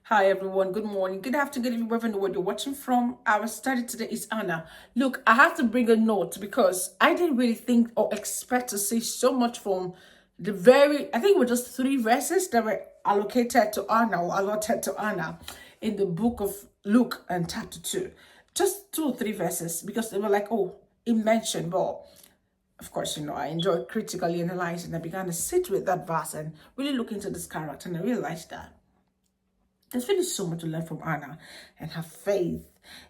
Hi everyone, good morning, good afternoon, good evening, wherever you're watching from. Our study today is Anna. Look, I have to bring a note because I didn't really think or expect to see so much from I think it were just 3 verses that were allocated to Anna or allotted to Anna in the book of Luke and chapter 2. Just 2 or 3 verses because they were like, oh, it mentioned, well, of course, I enjoy critically analyzing. I began to sit with that verse and really look into this character, and I realized that there's really so much to learn from Anna and her faith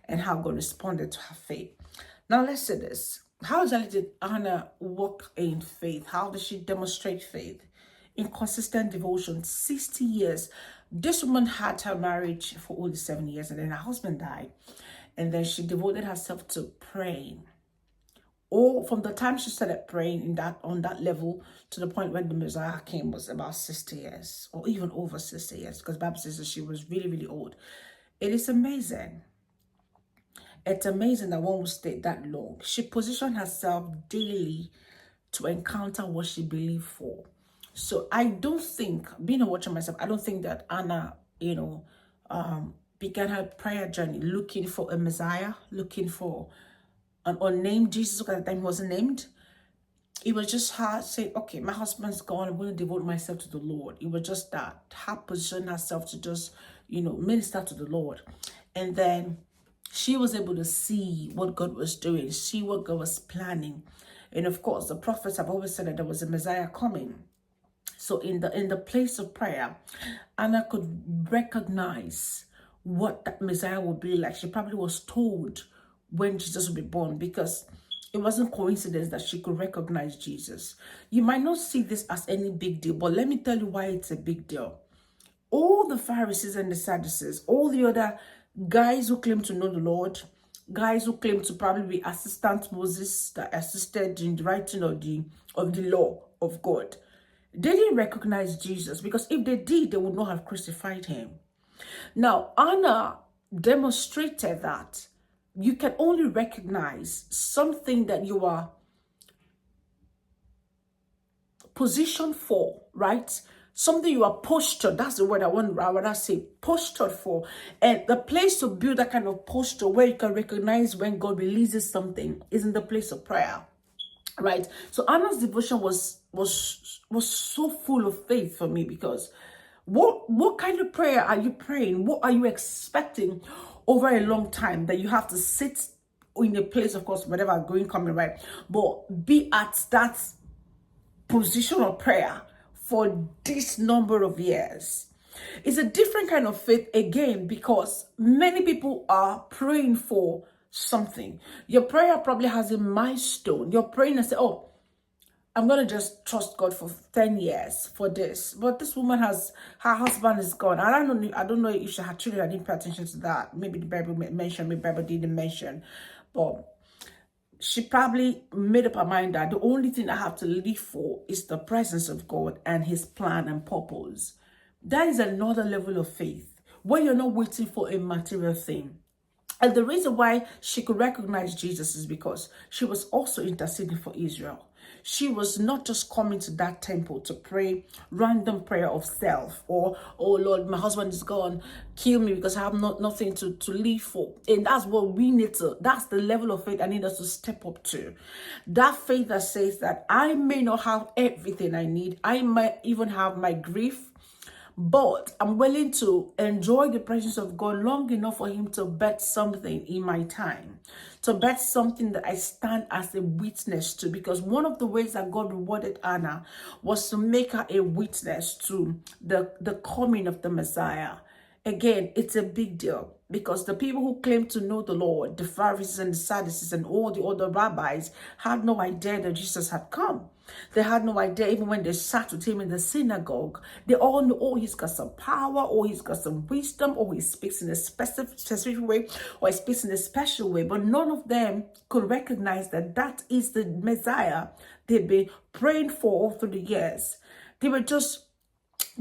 and how God responded to her faith. Now, let's say this. How exactly did Anna walk in faith? How did she demonstrate faith? In consistent devotion, 60 years. This woman had her marriage for only 7 years, and then her husband died. And then she devoted herself to praying, or from the time she started praying on that level to the point when the Messiah came was about 60 years or even over 60 years, because the Bible says that she was really, really old. It is amazing. It's amazing that one will stay that long. She positioned herself daily to encounter what she believed for. So I don't think, being a watcher myself, I don't think that Anna, began her prayer journey looking for a Messiah, looking for an unnamed Jesus, because at the time he wasn't named. It was just her saying, okay, my husband's gone, I'm going to devote myself to the Lord. It was just that, her position herself to just, minister to the Lord. And then she was able to see what God was doing, see what God was planning. And of course, the prophets have always said that there was a Messiah coming. So in the place of prayer, Anna could recognize what that Messiah would be like. She probably was told when Jesus would be born, because it wasn't coincidence that she could recognize Jesus. You might not see this as any big deal, but let me tell you why it's a big deal. All the Pharisees and the Sadducees, all the other guys who claim to know the Lord, guys who claim to probably be assistant Moses that assisted in the writing of the law of God, they didn't recognize Jesus, because if they did, they would not have crucified him. Now, Anna demonstrated that you can only recognize something that you are positioned for, right? Something you are postured. That's the word I rather say, postured for. And the place to build that kind of posture where you can recognize when God releases something is in the place of prayer, right? So Anna's devotion was so full of faith for me, because what kind of prayer are you praying? What are you expecting over a long time that you have to sit in a place, of course, whatever, going, coming, right? But be at that position of prayer for this number of years. It's a different kind of faith again, because many people are praying for something. Your prayer probably has a milestone. You're praying and say, oh, I'm going to just trust God for 10 years for this. But this woman her husband is gone. I don't know if she had children. I didn't pay attention to that. Maybe the Bible mentioned, maybe the Bible didn't mention. But she probably made up her mind that the only thing I have to live for is the presence of God and his plan and purpose. That is another level of faith, where you're not waiting for a material thing. And the reason why she could recognize Jesus is because she was also interceding for Israel. She was not just coming to that temple to pray random prayer of self, or, oh Lord, my husband is gone, kill me because I have nothing to live for. And that's what we need to, that's the level of faith I need us to step up to. That faith that says that I may not have everything I need. I might even have my grief, but I'm willing to enjoy the presence of God long enough for him to bet something in my time, to bet something that I stand as a witness to. Because one of the ways that God rewarded Anna was to make her a witness to the coming of the Messiah. Again, it's a big deal, because the people who claim to know the Lord, the Pharisees and the Sadducees and all the other rabbis, had no idea that Jesus had come. They had no idea, even when they sat with him in the synagogue. They all knew, oh, he's got some power, or he's got some wisdom, or he speaks in a specific way, or he speaks in a special way. But none of them could recognize that that is the Messiah they've been praying for all through the years. They were just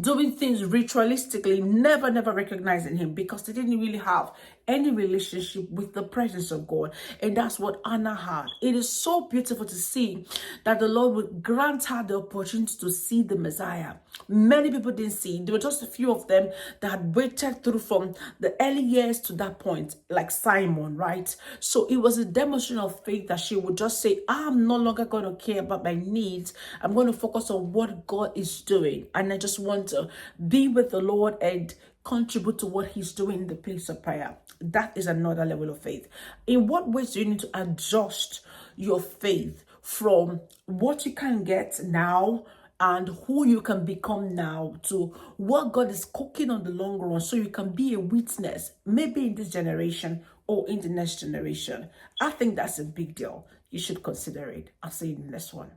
doing things ritualistically, never recognizing him, because they didn't really have any relationship with the presence of God. And that's what Anna had. It is so beautiful to see that the Lord would grant her the opportunity to see the Messiah. Many people didn't see. There were just a few of them that had waited through from the early years to that point, like Simon, right? So it was a demonstration of faith that she would just say, I'm no longer going to care about my needs. I'm going to focus on what God is doing. And I just want to be with the Lord and contribute to what he's doing in the place of prayer. That is another level of faith. In what ways do you need to adjust your faith from what you can get now and who you can become now to what God is cooking on the long run, so you can be a witness, maybe in this generation or in the next generation? I think that's a big deal. You should consider it. I'll see you in the next one.